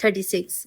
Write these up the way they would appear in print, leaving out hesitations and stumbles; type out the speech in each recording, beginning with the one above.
36।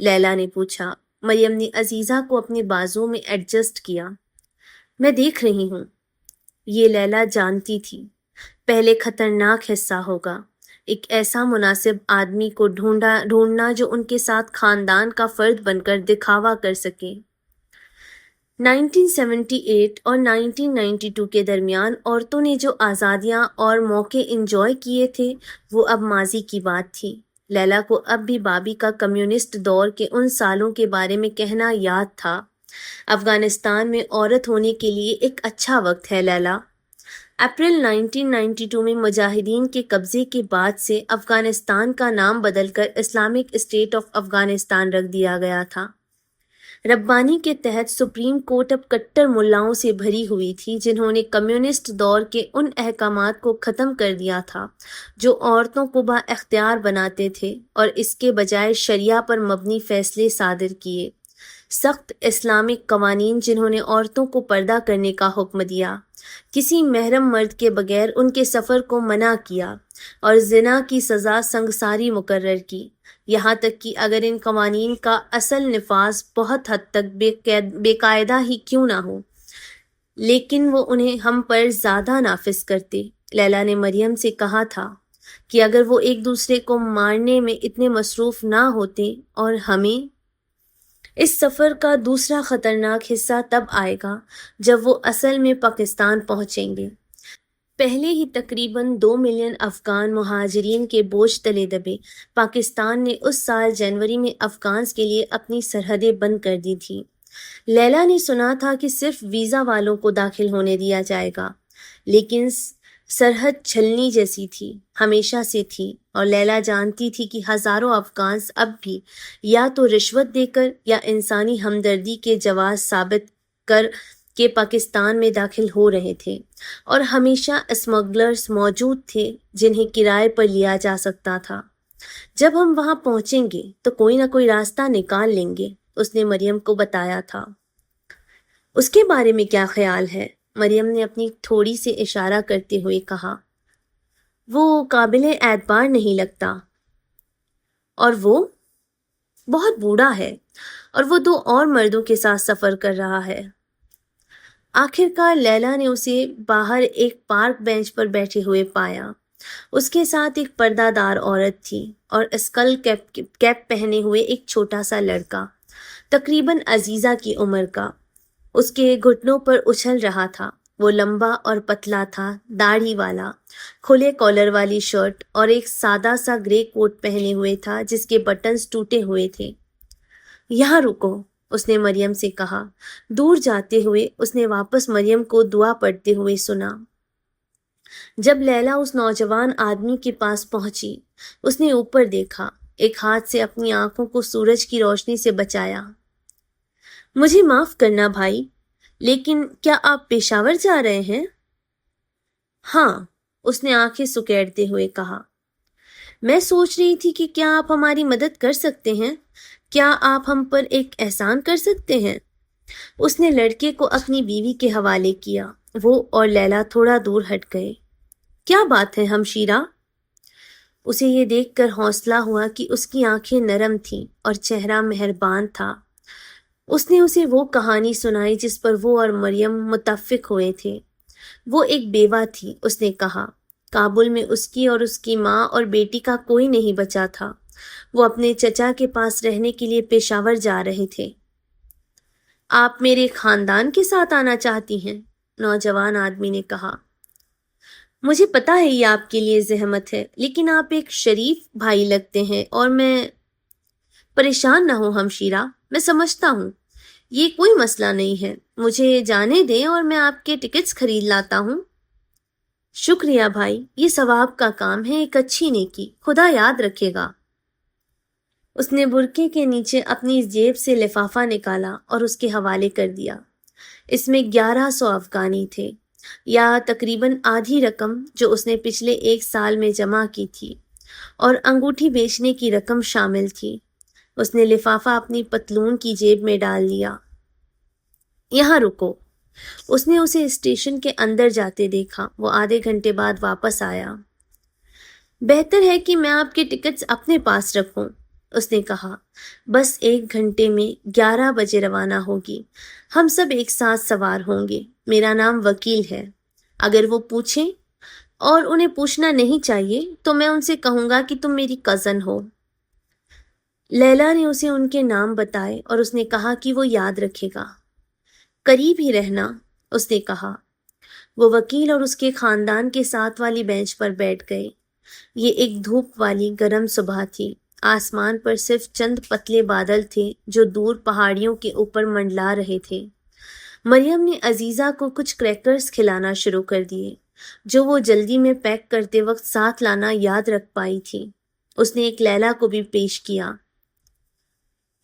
لیلا نے پوچھا۔ مریم نے عزیزہ کو اپنے بازو میں ایڈجسٹ کیا۔ میں دیکھ رہی ہوں۔ یہ لیلا جانتی تھی پہلے خطرناک حصہ ہوگا، ایک ایسا مناسب آدمی کو ڈھونڈنا جو ان کے ساتھ خاندان کا فرد بن کر دکھاوا کر سکے۔ 1978 اور 1992 کے درمیان عورتوں نے جو آزادیاں اور موقع انجوائے کیے تھے وہ اب ماضی کی بات تھی۔ لیلا کو اب بھی بابی کا کمیونسٹ دور کے ان سالوں کے بارے میں کہنا یاد تھا۔ افغانستان میں عورت ہونے کے لیے ایک اچھا وقت ہے لیلا۔ اپریل 1992 میں مجاہدین کے قبضے کے بعد سے افغانستان کا نام بدل کر اسلامک اسٹیٹ آف افغانستان رکھ دیا گیا تھا۔ ربانی کے تحت سپریم کورٹ اب کٹر ملاؤں سے بھری ہوئی تھی جنہوں نے کمیونسٹ دور کے ان احکامات کو ختم کر دیا تھا جو عورتوں کو با اختیار بناتے تھے اور اس کے بجائے شریعہ پر مبنی فیصلے صادر کیے۔ سخت اسلامک قوانین جنہوں نے عورتوں کو پردہ کرنے کا حکم دیا، کسی محرم مرد کے بغیر ان کے سفر کو منع کیا اور زنا کی سزا سنگساری مقرر کی، یہاں تک کہ اگر ان قوانین کا اصل نفاذ بہت حد تک بے قاعدہ ہی کیوں نہ ہو لیکن وہ انہیں ہم پر زیادہ نافذ کرتے۔ لیلا نے مریم سے کہا تھا کہ اگر وہ ایک دوسرے کو مارنے میں اتنے مصروف نہ ہوتے اور ہمیں اس سفر کا دوسرا خطرناک حصہ تب آئے گا جب وہ اصل میں پاکستان پہنچیں گے۔ پہلے ہی تقریباً 2 ملین افغان مہاجرین کے بوجھ تلے دبے پاکستان نے اس سال جنوری میں افغانز کے لیے اپنی سرحدیں بند کر دی تھیں۔ لیلا نے سنا تھا کہ صرف ویزا والوں کو داخل ہونے دیا جائے گا، لیکن سرحد چھلنی جیسی تھی، ہمیشہ سے تھی، اور لیلا جانتی تھی کہ ہزاروں افغانز اب بھی یا تو رشوت دے کر یا انسانی ہمدردی کے جواز ثابت کر کے پاکستان میں داخل ہو رہے تھے، اور ہمیشہ اسمگلرز موجود تھے جنہیں کرائے پر لیا جا سکتا تھا۔ جب ہم وہاں پہنچیں گے تو کوئی نہ کوئی راستہ نکال لیں گے، اس نے مریم کو بتایا تھا۔ اس کے بارے میں کیا خیال ہے؟ مریم نے اپنی تھوڑی سے اشارہ کرتے ہوئے کہا۔ وہ قابل اعتبار نہیں لگتا، اور وہ بہت بوڑھا ہے، اور وہ 2 اور مردوں کے ساتھ سفر کر رہا ہے۔ آخر کار لیلا نے اسے باہر ایک پارک بینچ پر بیٹھے ہوئے پایا۔ اس کے ساتھ ایک پردہ دار عورت تھی اور اسکل کیپ پہنے ہوئے ایک چھوٹا سا لڑکا، تقریباً عزیزہ کی عمر کا، اس کے گھٹنوں پر اچھل رہا تھا۔ وہ لمبا اور پتلا تھا، داڑھی والا، کھلے کالر والی شرٹ اور ایک سادہ سا گرے کوٹ پہنے ہوئے تھا جس کے بٹنز ٹوٹے ہوئے تھے۔ یہاں رکو، اس نے مریم سے کہا۔ دور جاتے ہوئے اس نے واپس مریم کو دعا پڑھتے ہوئے سنا۔ جب لیلا اس نوجوان آدمی کے پاس پہنچی، اس نے اوپر دیکھا، ایک ہاتھ سے اپنی آنکھوں کو سورج کی روشنی سے بچایا۔ مجھے معاف کرنا بھائی، لیکن کیا آپ پشاور جا رہے ہیں؟ ہاں، اس نے آنکھیں سکیڑتے ہوئے کہا۔ میں سوچ رہی تھی کہ کیا آپ ہماری مدد کر سکتے ہیں؟ کیا آپ ہم پر ایک احسان کر سکتے ہیں؟ اس نے لڑکے کو اپنی بیوی کے حوالے کیا۔ وہ اور لیلا تھوڑا دور ہٹ گئے۔ کیا بات ہے ہمشیرہ؟ اسے یہ دیکھ کر حوصلہ ہوا کہ اس کی آنکھیں نرم تھیں اور چہرہ مہربان تھا۔ اس نے اسے وہ کہانی سنائی جس پر وہ اور مریم متفق ہوئے تھے۔ وہ ایک بیوہ تھی، اس نے کہا۔ کابل میں اس کی اور اس کی ماں اور بیٹی کا کوئی نہیں بچا تھا۔ وہ اپنے چچا کے پاس رہنے کے لیے پشاور جا رہے تھے۔ آپ میرے خاندان کے ساتھ آنا چاہتی ہیں؟ نوجوان آدمی نے کہا۔ مجھے پتا ہے یہ آپ کے لیے زحمت ہے، لیکن آپ ایک شریف بھائی لگتے ہیں اور میں… پریشان نہ ہو ہمشیرہ، میں سمجھتا ہوں، یہ کوئی مسئلہ نہیں ہے۔ مجھے جانے دیں اور میں آپ کے ٹکٹس خرید لاتا ہوں۔ شکریہ بھائی، یہ ثواب کا کام ہے، ایک اچھی نیکی، خدا یاد رکھے گا۔ اس نے برقعے کے نیچے اپنی جیب سے لفافہ نکالا اور اس کے حوالے کر دیا۔ اس میں 1100 افغانی تھے، یا تقریباً آدھی رقم جو اس نے پچھلے 1 سال میں جمع کی تھی، اور انگوٹھی بیچنے کی رقم شامل تھی۔ اس نے لفافہ اپنی پتلون کی جیب میں ڈال لیا۔ یہاں رکو، اس نے اسے اسٹیشن کے اندر جاتے دیکھا۔ وہ آدھے گھنٹے بعد واپس آیا۔ بہتر ہے کہ میں آپ کے ٹکٹس اپنے پاس رکھوں۔ اس نے کہا، بس 1 گھنٹے میں 11 بجے روانہ ہوگی۔ ہم سب ایک ساتھ سوار ہوں گے۔ میرا نام وکیل ہے۔ اگر وہ پوچھیں، اور انہیں پوچھنا نہیں چاہیے، تو میں ان سے کہوں گا کہ تم میری کزن ہو۔ لیلا نے اسے ان کے نام بتائے اور اس نے کہا کہ وہ یاد رکھے گا۔ قریب ہی رہنا، اس نے کہا۔ وہ وکیل اور اس کے خاندان کے ساتھ والی بینچ پر بیٹھ گئے۔ یہ ایک دھوپ والی گرم صبح تھی۔ آسمان پر صرف چند پتلے بادل تھے جو دور پہاڑیوں کے اوپر منڈلا رہے تھے۔ مریم نے عزیزہ کو کچھ کریکرز کھلانا شروع کر دیے جو وہ جلدی میں پیک کرتے وقت ساتھ لانا یاد رکھ پائی تھی۔ اس نے ایک لیلا کو بھی پیش کیا۔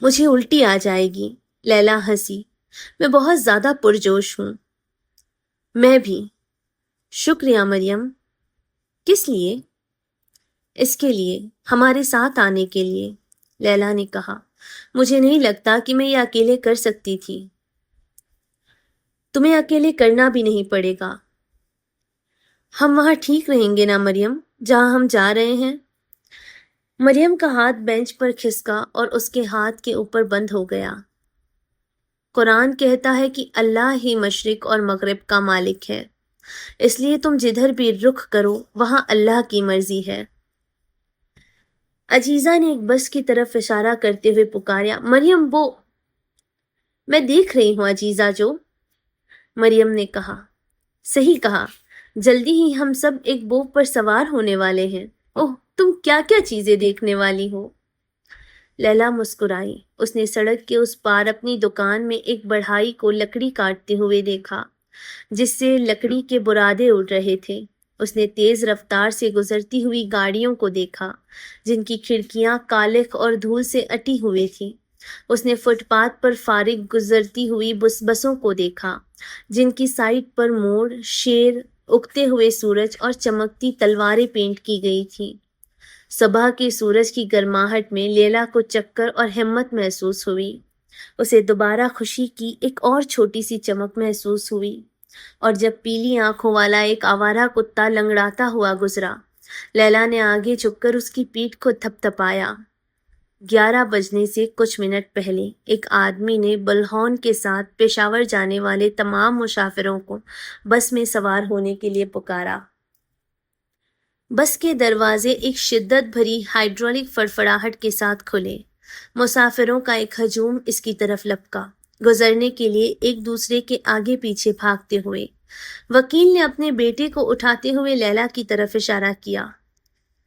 مجھے الٹی آ جائے گی، لیلا ہنسی۔ میں بہت زیادہ پرجوش ہوں۔ میں بھی۔ شکریہ مریم۔ کس لیے؟ اس کے لیے، ہمارے ساتھ آنے کے لیے، لیلا نے کہا۔ مجھے نہیں لگتا کہ میں یہ اکیلے کر سکتی تھی۔ تمہیں اکیلے کرنا بھی نہیں پڑے گا۔ ہم وہاں ٹھیک رہیں گے نا مریم، جہاں ہم جا رہے ہیں؟ مریم کا ہاتھ بینچ پر کھسکا اور اس کے ہاتھ کے اوپر بند ہو گیا۔ قرآن کہتا ہے کہ اللہ ہی مشرق اور مغرب کا مالک ہے، اس لیے تم جدھر بھی رخ کرو وہاں اللہ کی مرضی ہے۔ عزیزہ نے ایک بس کی طرف اشارہ کرتے ہوئے پکارا، مریم وہ۔ میں دیکھ رہی ہوں عزیزہ جو، مریم نے کہا۔ صحیح کہا، جلدی ہی ہم سب ایک بوٹ پر سوار ہونے والے ہیں۔ اوہ، تم کیا کیا چیزیں دیکھنے والی ہو؟ لیلا مسکرائی۔ اس نے سڑک کے اس پار اپنی دکان میں ایک بڑھائی کو لکڑی کاٹتے ہوئے دیکھا جس سے لکڑی کے برادے اڑ رہے تھے۔ اس نے تیز رفتار سے گزرتی ہوئی گاڑیوں کو دیکھا جن کی کھڑکیاں کالخ اور دھول سے اٹی ہوئی تھیں۔ اس نے فٹ پاتھ پر فارغ گزرتی ہوئی بسوں کو دیکھا جن کی سائڈ پر مور، شیر، اگتے ہوئے سورج اور چمکتی تلواریں پینٹ کی گئی تھیں۔ صبح کے سورج کی گرماہٹ میں لیلا کو چکر اور ہمت محسوس ہوئی۔ اسے دوبارہ خوشی کی ایک اور چھوٹی سی چمک محسوس ہوئی، اور جب پیلی آنکھوں والا ایک آوارہ کتا لنگڑاتا ہوا گزرا، لیلا نے آگے جھک کر اس کی پیٹھ کو تھپ تھپایا۔ 11 بجنے سے کچھ منٹ پہلے ایک آدمی نے بلہون کے ساتھ پشاور جانے والے تمام مسافروں کو بس میں سوار ہونے کے لیے پکارا۔ بس کے دروازے ایک شدت بھری ہائیڈرولک فڑفڑاہٹ کے ساتھ کھلے۔ مسافروں کا ایک ہجوم اس کی طرف لپکا، گزرنے کے لیے ایک دوسرے کے آگے پیچھے بھاگتے ہوئے۔ وکیل نے اپنے بیٹے کو اٹھاتے ہوئے لیلا کی طرف اشارہ کیا۔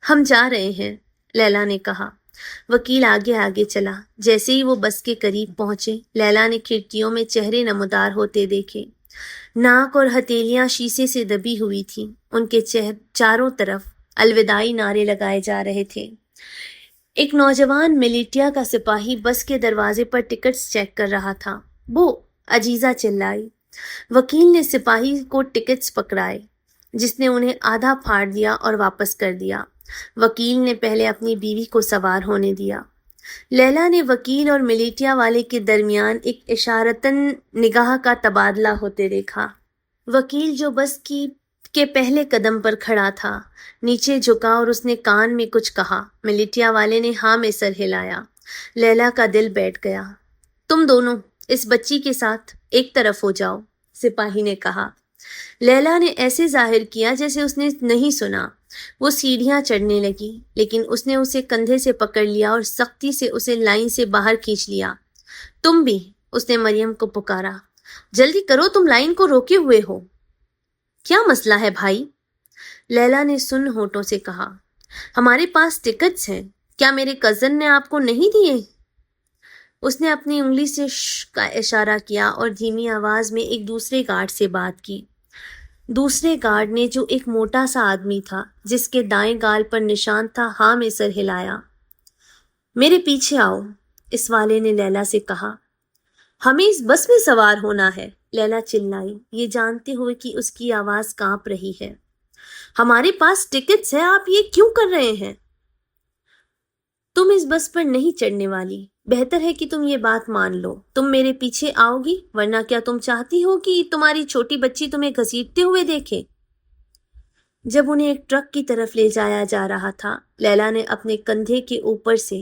ہم جا رہے ہیں، لیلا نے کہا۔ وکیل آگے آگے چلا۔ جیسے ہی وہ بس کے قریب پہنچے، لیلا نے کھڑکیوں میں چہرے نمودار ہوتے دیکھے۔ ناک اور ہتھیلیاں شیشے سے دبی ہوئی تھیں۔ ان کے چاروں طرف الوداعی نعرے لگائے جا رہے تھے۔ ایک نوجوان ملیٹیا کا سپاہی بس کے دروازے پر ٹکٹس چیک کر رہا تھا۔ وہ، عزیزہ چلائی۔ وکیل نے سپاہی کو ٹکٹس پکڑائے جس نے انہیں آدھا پھاڑ دیا اور واپس کر دیا۔ وکیل نے پہلے اپنی بیوی کو سوار ہونے دیا۔ لیلا نے وکیل اور ملیٹیا والے کے درمیان ایک اشارتاً نگاہ کا تبادلہ ہوتے دیکھا۔ وکیل جو بس کے پہلے قدم پر کھڑا تھا نیچے جھکا اور اس نے کان میں کچھ کہا۔ ملیٹیا والے نے ہاں میں سر ہلایا۔ لیلا کا دل بیٹھ گیا۔ تم دونوں اس بچی کے ساتھ ایک طرف ہو جاؤ، سپاہی نے کہا۔ لیلا نے ایسے ظاہر کیا جیسے اس نے نہیں سنا۔ وہ سیڑھیاں چڑھنے لگی، لیکن اس نے اسے کندھے سے پکڑ لیا اور سختی سے اسے لائن سے باہر کھینچ لیا۔ تم بھی، اس نے مریم کو پکارا۔ جلدی کرو، تم لائن کو روکے ہوئے ہو۔ کیا مسئلہ ہے بھائی؟ لیلا نے سن ہونٹوں سے کہا۔ ہمارے پاس ٹکٹس ہیں، کیا میرے کزن نے آپ کو نہیں دیے؟ اس نے اپنی انگلی سے کا اشارہ کیا اور دھیمی آواز میں ایک دوسرے گارڈ سے بات کی۔ دوسرے گارڈ نے، جو ایک موٹا سا آدمی تھا جس کے دائیں گال پر نشان تھا، ہاں میں سر ہلایا۔ میرے پیچھے آؤ، اس والے نے لیلا سے کہا۔ ہمیں اس بس میں سوار ہونا ہے، لیلا چلائی، یہ جانتے ہوئے کہ اس کی آواز کانپ رہی ہے۔ ہمارے پاس ٹکٹس ہیں، آپ یہ کیوں کر رہے ہیں؟ تم اس بس پر نہیں چڑھنے والی، بہتر ہے کہ تم یہ بات مان لو۔ تم میرے پیچھے آؤ گی، ورنہ کیا تم چاہتی ہو کہ تمہاری چھوٹی بچی تمہیں گھسیٹتے ہوئے دیکھے؟ جب انہیں ایک ٹرک کی طرف لے جایا جا رہا تھا، لیلا نے اپنے کندھے کے اوپر سے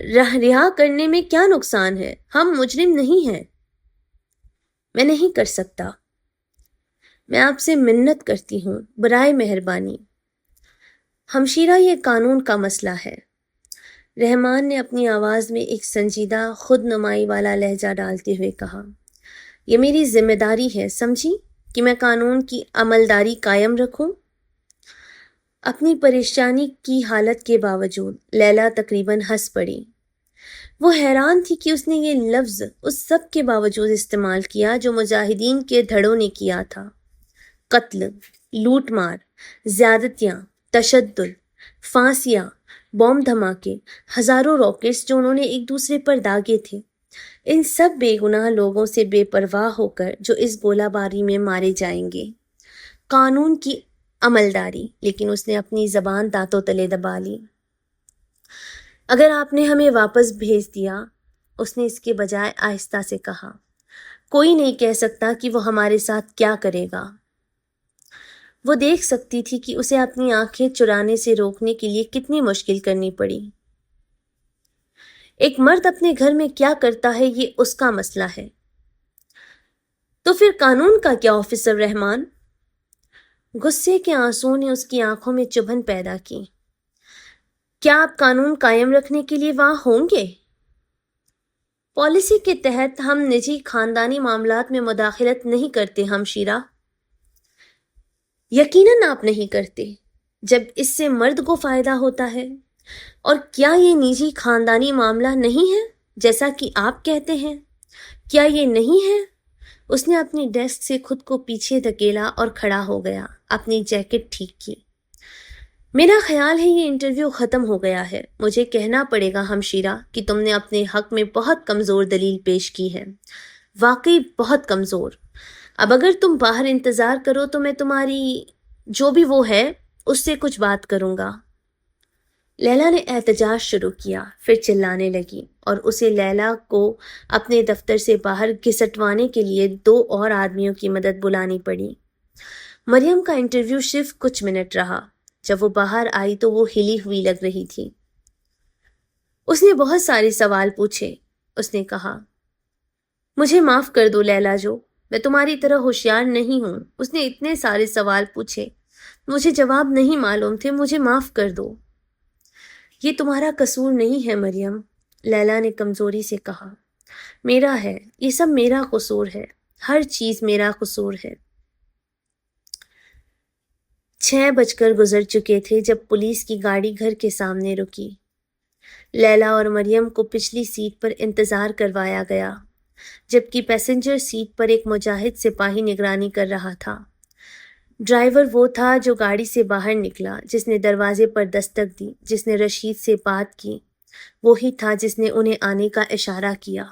رہا کرنے میں کیا نقصان ہے؟ ہم مجرم نہیں ہیں۔ میں نہیں کر سکتا۔ میں آپ سے منت کرتی ہوں، برائے مہربانی۔ ہمشیرہ، یہ قانون کا مسئلہ ہے۔ رحمان نے اپنی آواز میں ایک سنجیدہ خود نمائی والا لہجہ ڈالتے ہوئے کہا، یہ میری ذمہ داری ہے، سمجھی، کہ میں قانون کی عملداری قائم رکھوں۔ اپنی پریشانی کی حالت کے باوجود لیلا تقریباً ہنس پڑی۔ وہ حیران تھی کہ اس نے یہ لفظ اس سب کے باوجود استعمال کیا جو مجاہدین کے دھڑوں نے کیا تھا: قتل، لوٹ مار، زیادتیاں، تشدد، پھانسیاں، بم دھماکے، ہزاروں راکٹس جو انہوں نے ایک دوسرے پر داغے تھے، ان سب بے گناہ لوگوں سے بے پرواہ ہو کر جو اس گولہ باری میں مارے جائیں گے۔ قانون کی عملداری، لیکن اس نے اپنی زبان دانتوں تلے دبا لی۔ اگر آپ نے ہمیں واپس بھیج دیا، اس نے اس کے بجائے آہستہ سے کہا، کوئی نہیں کہہ سکتا کہ وہ ہمارے ساتھ کیا کرے گا۔ وہ دیکھ سکتی تھی کہ اسے اپنی آنکھیں چرانے سے روکنے کے لیے کتنی مشکل کرنی پڑی۔ ایک مرد اپنے گھر میں کیا کرتا ہے یہ اس کا مسئلہ ہے۔ تو پھر قانون کا کیا آفیسر رحمان؟ غصے کے آنسوؤں نے اس کی آنکھوں میں چبھن پیدا کی۔ کیا آپ قانون قائم رکھنے کے لیے وہاں ہوں گے؟ پالیسی کے تحت ہم نجی خاندانی معاملات میں مداخلت نہیں کرتے ہمشیرہ۔ یقیناً آپ نہیں کرتے، جب اس سے مرد کو فائدہ ہوتا ہے۔ اور کیا یہ نجی خاندانی معاملہ نہیں ہے جیسا کہ آپ کہتے ہیں؟ کیا یہ نہیں ہے؟ اس نے اپنی ڈیسک سے خود کو پیچھے دھکیلا اور کھڑا ہو گیا، اپنی جیکٹ ٹھیک کی۔ میرا خیال ہے یہ انٹرویو ختم ہو گیا ہے۔ مجھے کہنا پڑے گا ہمشیرہ کہ تم نے اپنے حق میں بہت کمزور دلیل پیش کی ہے، واقعی بہت کمزور۔ اب اگر تم باہر انتظار کرو تو میں تمہاری جو بھی وہ ہے اس سے کچھ بات کروں گا۔ لیلا نے احتجاج شروع کیا، پھر چلانے لگی اور اسے لیلا کو اپنے دفتر سے باہر گھسٹوانے کے لیے 2 اور آدمیوں کی مدد بلانی پڑی۔ مریم کا انٹرویو صرف کچھ منٹ رہا۔ جب وہ باہر آئی تو وہ ہلی ہوئی لگ رہی تھی۔ اس نے بہت سارے سوال پوچھے، اس نے کہا۔ مجھے معاف کر دو لیلا جو، میں تمہاری طرح ہوشیار نہیں ہوں۔ اس نے اتنے سارے سوال پوچھے، مجھے جواب نہیں معلوم تھے، مجھے معاف کر دو۔ یہ تمہارا قصور نہیں ہے مریم، لیلا نے کمزوری سے کہا۔ میرا ہے، یہ سب میرا قصور ہے، ہر چیز میرا قصور ہے۔ 6 بج کر گزر چکے تھے جب پولیس کی گاڑی گھر کے سامنے رکی۔ لیلا اور مریم کو پچھلی سیٹ پر انتظار کروایا گیا، جبکہ پیسنجر سیٹ پر ایک مجاہد سپاہی نگرانی کر رہا تھا۔ ڈرائیور وہ تھا جو گاڑی سے باہر نکلا، جس نے دروازے پر دستک دی، جس نے رشید سے بات کی، وہی تھا جس نے انہیں آنے کا اشارہ کیا۔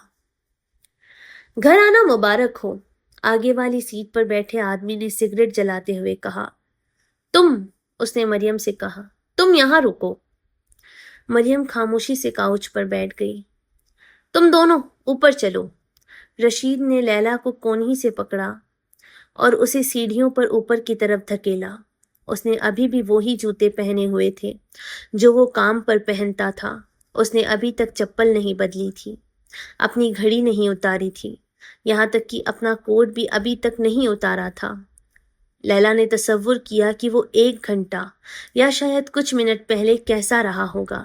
گھر آنا مبارک ہو، آگے والی سیٹ پر بیٹھے آدمی نے سگریٹ جلاتے ہوئے کہا۔ اس نے مریم سے کہا، تم یہاں رکو۔ مریم خاموشی سے کاؤچ پر بیٹھ گئی۔ تم دونوں اوپر چلو۔ رشید نے لیلا کو کونہی سے پکڑا اور اسے سیڑھیوں پر اوپر کی طرف دھکیلا۔ اس نے ابھی بھی وہی جوتے پہنے ہوئے تھے جو وہ کام پر پہنتا تھا۔ اس نے ابھی تک چپل نہیں بدلی تھی، اپنی گھڑی نہیں اتاری تھی، یہاں تک کہ اپنا کوٹ بھی ابھی تک نہیں اتارا تھا۔ لیلا نے تصور کیا کہ وہ 1 گھنٹہ یا شاید کچھ منٹ پہلے کیسا رہا ہوگا،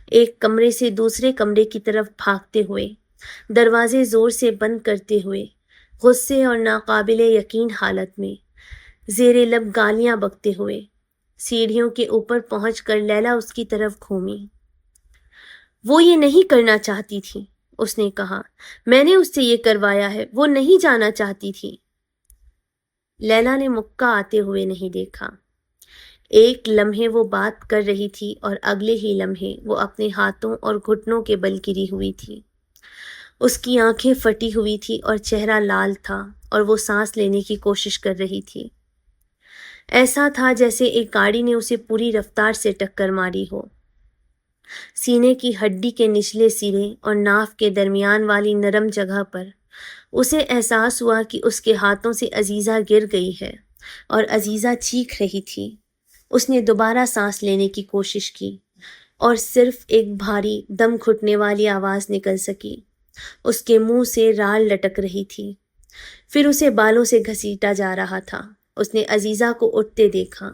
ایک کمرے سے دوسرے کمرے کی طرف بھاگتے ہوئے، دروازے زور سے بند کرتے ہوئے، غصے اور ناقابل یقین حالت میں، زیر لب گالیاں بکتے ہوئے۔ سیڑھیوں کے اوپر پہنچ کر لیلا اس کی طرف گھومی۔ وہ یہ نہیں کرنا چاہتی تھی، اس نے کہا، میں نے اس سے یہ کروایا ہے، وہ نہیں جانا چاہتی تھی۔ لیلا نے مکہ آتے ہوئے نہیں دیکھا۔ ایک لمحے وہ بات کر رہی تھی اور اگلے ہی لمحے وہ اپنے ہاتھوں اور گھٹنوں کے بل گری ہوئی تھی۔ اس کی آنکھیں پھٹی ہوئی تھی اور چہرہ لال تھا اور وہ سانس لینے کی کوشش کر رہی تھی۔ ایسا تھا جیسے ایک گاڑی نے اسے پوری رفتار سے ٹکر ماری ہو۔ سینے کی ہڈی کے نچلے سرے اور ناف کے درمیان والی نرم جگہ پر اسے احساس ہوا کہ اس کے ہاتھوں سے عزیزہ گر گئی ہے اور عزیزہ چیخ رہی تھی۔ اس نے دوبارہ سانس لینے کی کوشش کی، اور صرف ایک بھاری دم گھٹنے والی آواز نکل سکی۔ اس کے منہ سے رال لٹک رہی تھی، پھر اسے بالوں سے گھسیٹا جا رہا تھا۔ اس نے عزیزہ کو اٹھتے دیکھا،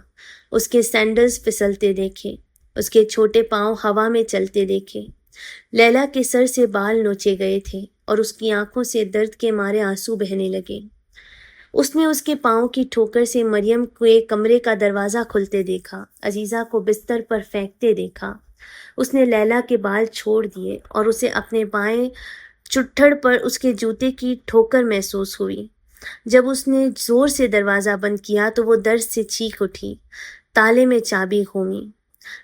اس کے سینڈلز پھسلتے دیکھے، اس کے چھوٹے پاؤں ہوا میں چلتے دیکھے۔ لیلا کے سر سے بال نوچے گئے تھے اور اس کی آنکھوں سے درد کے مارے آنسو بہنے لگے۔ اس نے اس کے پاؤں کی ٹھوکر سے مریم کے کمرے کا دروازہ کھلتے دیکھا، عزیزہ کو بستر پر پھینکتے دیکھا۔ اس نے لیلا کے بال چھوڑ دیے اور اسے اپنے بائیں چٹھڑ پر اس کے جوتے کی ٹھوکر محسوس ہوئی۔ جب اس نے زور سے دروازہ بند کیا تو وہ درد سے چیخ اٹھی، تالے میں چابی گھومی۔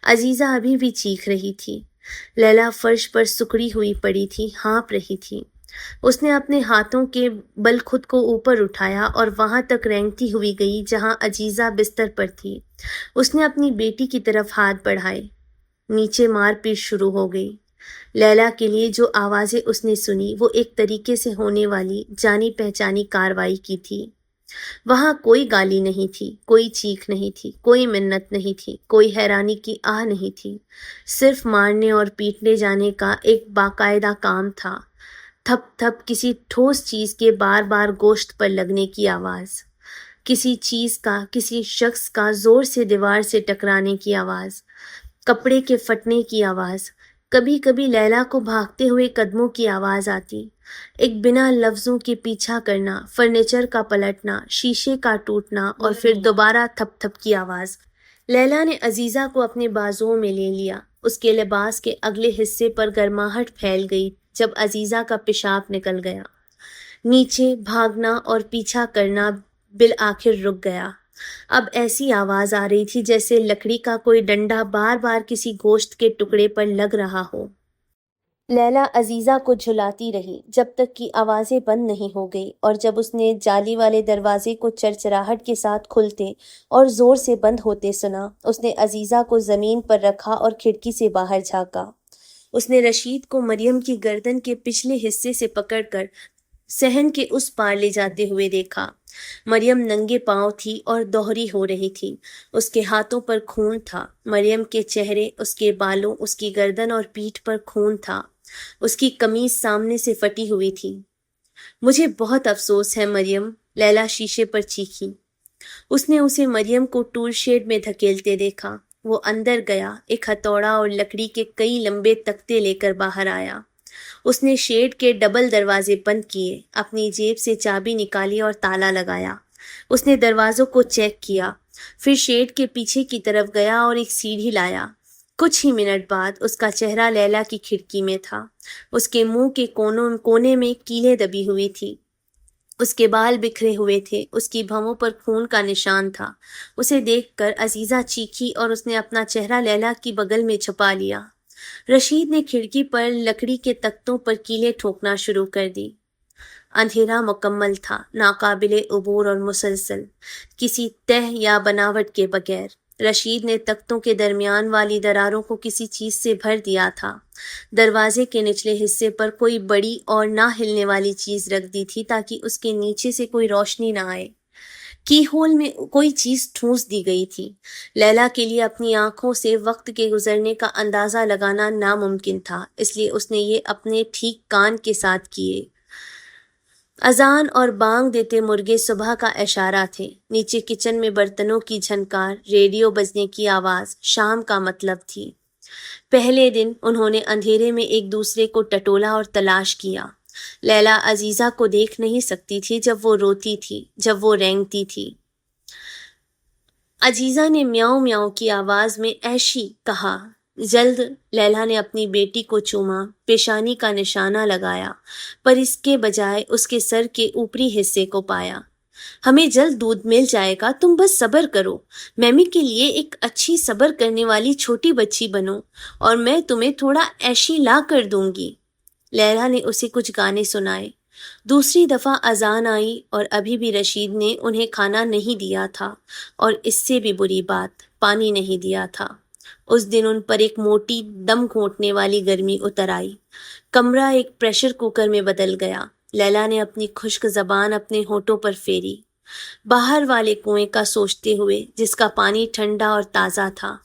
عزیزہ ابھی بھی چیخ رہی تھی۔ لیلا فرش پر سکڑی ہوئی پڑی تھی، ہانپ رہی تھی۔ اس نے اپنے ہاتھوں کے بل خود کو اوپر اٹھایا اور وہاں تک رینگتی ہوئی گئی جہاں عزیزہ بستر پر تھی۔ اس نے اپنی بیٹی کی طرف ہاتھ بڑھائے۔ نیچے مار پیٹ شروع ہو گئی۔ لیلا کے لیے جو آوازیں اس نے سنی وہ ایک طریقے سے ہونے والی جانی پہچانی کارروائی کی تھی۔ وہاں کوئی گالی نہیں تھی، کوئی چیخ نہیں تھی، کوئی منت نہیں تھی، کوئی حیرانی کی آہ نہیں تھی، صرف مارنے اور پیٹنے جانے کا ایک باقاعدہ کام تھا۔ تھپ تھپ کسی ٹھوس چیز کے بار بار گوشت پر لگنے کی آواز، کسی چیز کا، کسی شخص کا زور سے دیوار سے ٹکرانے کی آواز، کپڑے کے پھٹنے کی آواز، کبھی کبھی لیلا کو بھاگتے ہوئے قدموں کی آواز آتی، ایک بنا لفظوں کے پیچھا کرنا، فرنیچر کا پلٹنا، شیشے کا ٹوٹنا اور پھر دوبارہ تھپ تھپ کی آواز۔ لیلا نے عزیزہ کو اپنے بازوؤں میں لے لیا۔ اس کے لباس کے اگلے حصے پر گرماہٹ پھیل گئی جب عزیزہ کا پیشاب نکل گیا۔ نیچے بھاگنا اور پیچھا کرنا بالآخر رک گیا۔ اب ایسی آواز آ رہی تھی جیسے لکڑی کا کوئی ڈنڈا بار بار کسی گوشت کے ٹکڑے پر لگ رہا ہو۔ لیلا عزیزہ کو جھلاتی رہی جب تک کہ آوازیں بند نہیں ہو گئی، اور جب اس نے جالی والے دروازے کو چرچراہٹ کے ساتھ کھلتے اور زور سے بند ہوتے سنا، اس نے عزیزہ کو زمین پر رکھا اور کھڑکی سے باہر جھانکا۔ اس نے رشید کو مریم کی گردن کے پچھلے حصے سے پکڑ کر صحن کے اس پار لے جاتے ہوئے دیکھا۔ مریم ننگے پاؤں تھی اور دوہری ہو رہی تھی۔ اس کے ہاتھوں پر خون تھا، مریم کے چہرے، اس کے بالوں، اس کی گردن اور پیٹھ پر خون تھا۔ اس کی قمیض سامنے سے پھٹی ہوئی تھی۔ مجھے بہت افسوس ہے مریم، لیلا شیشے پر چیخی۔ اس نے اسے مریم کو ٹول شیڈ میں دھکیلتے دیکھا۔ وہ اندر گیا، ایک ہتھوڑا اور لکڑی کے کئی لمبے تختے لے کر باہر آیا۔ اس نے شیڈ کے ڈبل دروازے بند کیے، اپنی جیب سے چابی نکالی اور تالا لگایا۔ اس نے دروازوں کو چیک کیا، پھر شیڈ کے پیچھے کی طرف گیا اور ایک سیڑھی لایا۔ کچھ ہی منٹ بعد اس کا چہرہ لیلا کی کھڑکی میں تھا۔ اس کے منہ کے کونے میں کیلیں دبی ہوئی تھی، اس کے بال بکھرے ہوئے تھے، اس کی بھووں پر خون کا نشان تھا۔ اسے دیکھ کر عزیزہ چیخی اور اس نے اپنا چہرہ لیلا کی بغل میں چھپا لیا۔ رشید نے کھڑکی پر لکڑی کے تختوں پر کیلیں ٹھوکنا شروع کر دی۔ اندھیرا مکمل تھا، ناقابل عبور اور مسلسل، کسی تہ یا بناوٹ کے بغیر۔ رشید نے تختوں کے درمیان والی دراروں کو کسی چیز سے بھر دیا تھا۔ دروازے کے نچلے حصے پر کوئی بڑی اور نہ ہلنے والی چیز رکھ دی تھی تاکہ اس کے نیچے سے کوئی روشنی نہ آئے۔ کی ہول میں کوئی چیز ٹھونس دی گئی تھی۔ لیلا کے لیے اپنی آنکھوں سے وقت کے گزرنے کا اندازہ لگانا ناممکن تھا، اس لیے اس نے یہ اپنے ٹھیک کان کے ساتھ کیے۔ اذان اور بانگ دیتے مرغے صبح کا اشارہ تھے۔ نیچے کچن میں برتنوں کی جھنکار، ریڈیو بجنے کی آواز شام کا مطلب تھی۔ پہلے دن انہوں نے اندھیرے میں ایک دوسرے کو ٹٹولا اور تلاش کیا۔ لیلا عزیزہ کو دیکھ نہیں سکتی تھی جب وہ روتی تھی، جب وہ رینگتی تھی۔ عزیزہ نے میاؤں میاؤں کی آواز میں ایشی کہا۔ جلد لیلا نے اپنی بیٹی کو چوما، پیشانی کا نشانہ لگایا، پر اس کے بجائے اس کے سر کے اوپری حصے کو پایا۔ ہمیں جلد دودھ مل جائے گا، تم بس صبر کرو۔ میمی کے لیے ایک اچھی صبر کرنے والی چھوٹی بچی بنو اور میں تمہیں تھوڑا ایشی لا کر دوں گی۔ لیلا نے اسے کچھ گانے سنائے۔ دوسری دفعہ اذان آئی اور ابھی بھی رشید نے انہیں کھانا نہیں دیا تھا، اور اس سے بھی بری بات، پانی نہیں دیا تھا۔ اس دن ان پر ایک موٹی دم گھونٹنے والی گرمی اتر آئی۔ کمرہ ایک پریشر کوکر میں بدل گیا۔ لیلا نے اپنی خشک زبان اپنے ہونٹوں پر پھیری، باہر والے کنویں کا سوچتے ہوئے جس کا پانی ٹھنڈا اور تازہ تھا۔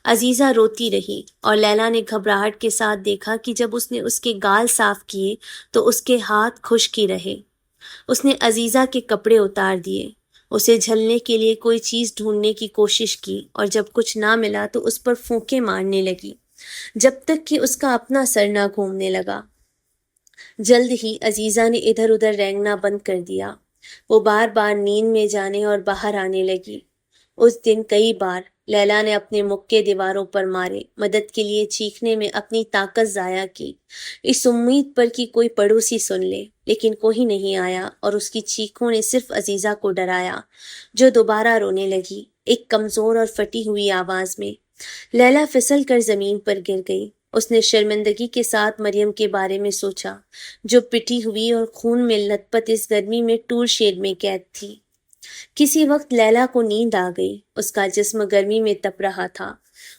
عزیزہ روتی رہی اور لیلا نے گھبراہٹ کے ساتھ دیکھا کہ جب اس نے اس کے گال صاف کیے تو اس کے ہاتھ خشک ہی رہے۔ اس نے عزیزہ کے کپڑے اتار دیے، اسے جھلنے کے لیے کوئی چیز ڈھونڈنے کی کوشش کی اور جب کچھ نہ ملا تو اس پر پھونکے مارنے لگی جب تک کہ اس کا اپنا سر نہ گھومنے لگا۔ جلد ہی عزیزہ نے ادھر ادھر رینگنا بند کر دیا۔ وہ بار بار نیند میں جانے اور باہر آنے لگی۔ اس دن کئی بار لیلا نے اپنے مکے دیواروں پر مارے، مدد کے لیے چیخنے میں اپنی طاقت ضائع کی، اس امید پر کہ کوئی پڑوسی سن لے، لیکن کوئی نہیں آیا اور اس کی چیخوں نے صرف عزیزہ کو ڈرایا، جو دوبارہ رونے لگی، ایک کمزور اور پھٹی ہوئی آواز میں۔ لیلا پھسل کر زمین پر گر گئی۔ اس نے شرمندگی کے ساتھ مریم کے بارے میں سوچا، جو پٹی ہوئی اور خون میں لت پت اس گرمی میں ٹور شیڈ میں قید تھی۔ کسی وقت لیلا کو نیند آ گئی، اس کا جسم گرمی میں تپ رہا تھا۔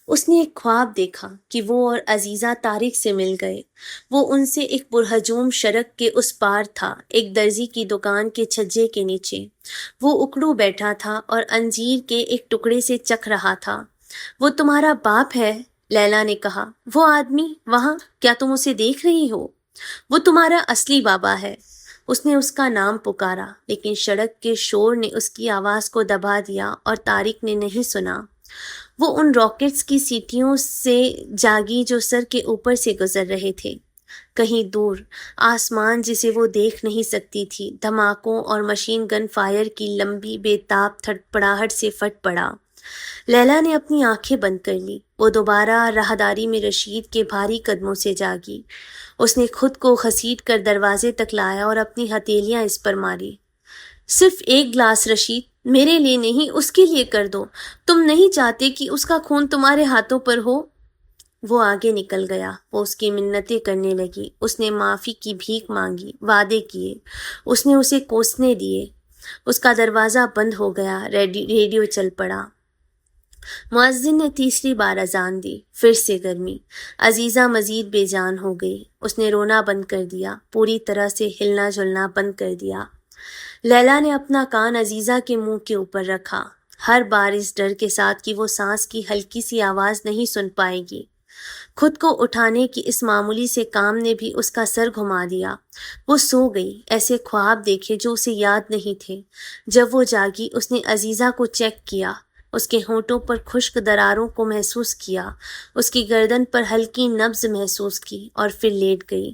اس نے ایک خواب دیکھا کہ وہ اور عزیزہ طارق سے مل گئے۔ وہ ان سے ایک پرہجوم سڑک کے اس پار تھا، ایک درزی کی دکان کے چھجے کے نیچے۔ وہ اکڑو بیٹھا تھا اور انجیر کے ایک ٹکڑے سے چکھ رہا تھا۔ وہ تمہارا باپ ہے، لیلا نے کہا۔ وہ آدمی وہاں، کیا تم اسے دیکھ رہی ہو؟ وہ تمہارا اصلی بابا ہے۔ اس نے اس کا نام پکارا، لیکن سڑک کے شور نے اس کی آواز کو دبا دیا اور طارق نے نہیں سنا۔ وہ ان راکٹس کی سیٹیوں سے جاگی جو سر کے اوپر سے گزر رہے تھے۔ کہیں دور آسمان جسے وہ دیکھ نہیں سکتی تھی دھماکوں اور مشین گن فائر کی لمبی بے تاب تھڑپڑاہٹ سے پھٹ پڑا۔ لیلا نے اپنی آنکھیں بند کر لی۔ وہ دوبارہ راہداری میں رشید کے بھاری قدموں سے جاگی۔ اس نے خود کو گھسیٹ کر دروازے تک لایا اور اپنی ہتھیلیاں اس پر ماری۔ صرف ایک گلاس رشید، میرے لیے نہیں، اس کے لیے کر دو۔ تم نہیں چاہتے کہ اس کا خون تمہارے ہاتھوں پر ہو؟ وہ آگے نکل گیا۔ وہ اس کی منتیں کرنے لگی۔ اس نے معافی کی بھیک مانگی، وعدے کیے۔ اس نے اسے کوسنے دیے۔ اس کا دروازہ بند ہو گیا۔ ریڈیو چل پڑا۔ مؤذن نے تیسری بار اذان دی۔ پھر سے گرمی۔ عزیزہ مزید بے جان ہو گئی۔ اس نے رونا بند کر دیا، پوری طرح سے ہلنا جلنا بند کر دیا۔ لیلا نے اپنا کان عزیزہ کے منہ کے اوپر رکھا، ہر بار اس ڈر کے ساتھ کہ وہ سانس کی ہلکی سی آواز نہیں سن پائے گی۔ خود کو اٹھانے کی اس معمولی سے کام نے بھی اس کا سر گھما دیا۔ وہ سو گئی، ایسے خواب دیکھے جو اسے یاد نہیں تھے۔ جب وہ جاگی، اس نے عزیزہ کو چیک کیا، اس کے ہونٹوں پر خشک دراروں کو محسوس کیا، اس کی گردن پر ہلکی نبض محسوس کی اور پھر لیٹ گئی۔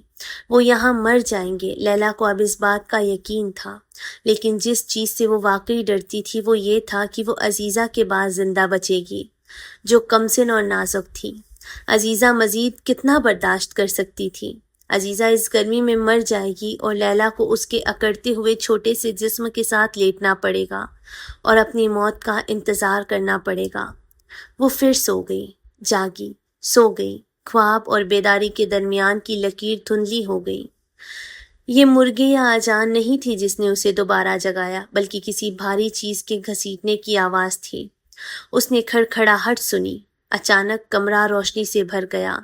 وہ یہاں مر جائیں گے، لیلا کو اب اس بات کا یقین تھا، لیکن جس چیز سے وہ واقعی ڈرتی تھی وہ یہ تھا کہ وہ عزیزہ کے بعد زندہ بچے گی، جو کمسن اور نازک تھی۔ عزیزہ مزید کتنا برداشت کر سکتی تھی؟ عزیزہ اس گرمی میں مر جائے گی اور لیلا کو اس کے اکڑتے ہوئے چھوٹے سے جسم کے ساتھ لیٹنا پڑے گا اور اپنی موت کا انتظار کرنا پڑے گا۔ وہ پھر سو گئی، جاگی، سو گئی۔ خواب اور بیداری کے درمیان کی لکیر دھندلی ہو گئی۔ یہ مرغی یا اذان نہیں تھی جس نے اسے دوبارہ جگایا، بلکہ کسی بھاری چیز کے گھسیٹنے کی آواز تھی۔ اس نے کھڑکھڑاہٹ سنی۔ اچانک کمرہ روشنی سے بھر گیا۔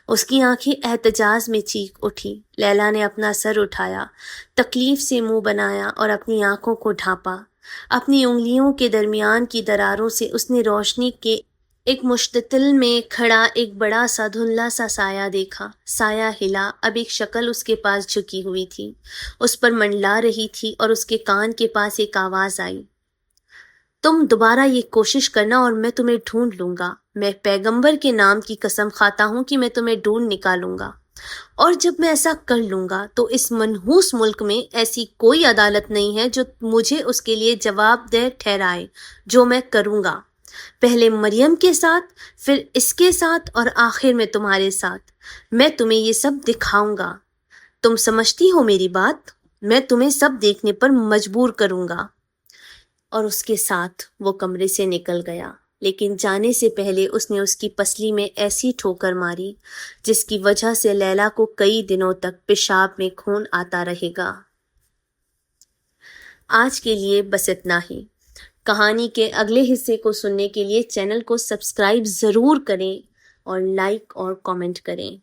اس کی آنکھیں احتجاج میں چیخ اٹھی۔ لیلا نے اپنا سر اٹھایا، تکلیف سے منہ بنایا اور اپنی آنکھوں کو ڈھانپا۔ اپنی انگلیوں کے درمیان کی دراروں سے اس نے روشنی کے ایک مشتعل میں کھڑا ایک بڑا سا دھندلا سا سایہ دیکھا۔ سایہ ہلا، اب ایک شکل اس کے پاس جھکی ہوئی تھی، اس پر منڈلا رہی تھی اور اس کے کان کے پاس ایک آواز آئی، تم دوبارہ یہ کوشش کرنا اور میں تمہیں ڈھونڈ لوں گا۔ میں پیغمبر کے نام کی قسم کھاتا ہوں کہ میں تمہیں ڈھونڈ نکالوں گا، اور جب میں ایسا کر لوں گا تو اس منحوس ملک میں ایسی کوئی عدالت نہیں ہے جو مجھے اس کے لیے جواب دہ ٹھہرائے جو میں کروں گا، پہلے مریم کے ساتھ، پھر اس کے ساتھ اور آخر میں تمہارے ساتھ۔ میں تمہیں یہ سب دکھاؤں گا۔ تم سمجھتی ہو میری بات؟ میں تمہیں سب دیکھنے پر مجبور کروں گا۔ اور اس کے ساتھ وہ کمرے سے نکل گیا، لیکن جانے سے پہلے اس نے اس کی پسلی میں ایسی ٹھوکر ماری جس کی وجہ سے لیلا کو کئی دنوں تک پیشاب میں خون آتا رہے گا۔ آج کے لیے بس اتنا ہی۔ کہانی کے اگلے حصے کو سننے کے لیے چینل کو سبسکرائب ضرور کریں اور لائک اور کامنٹ کریں۔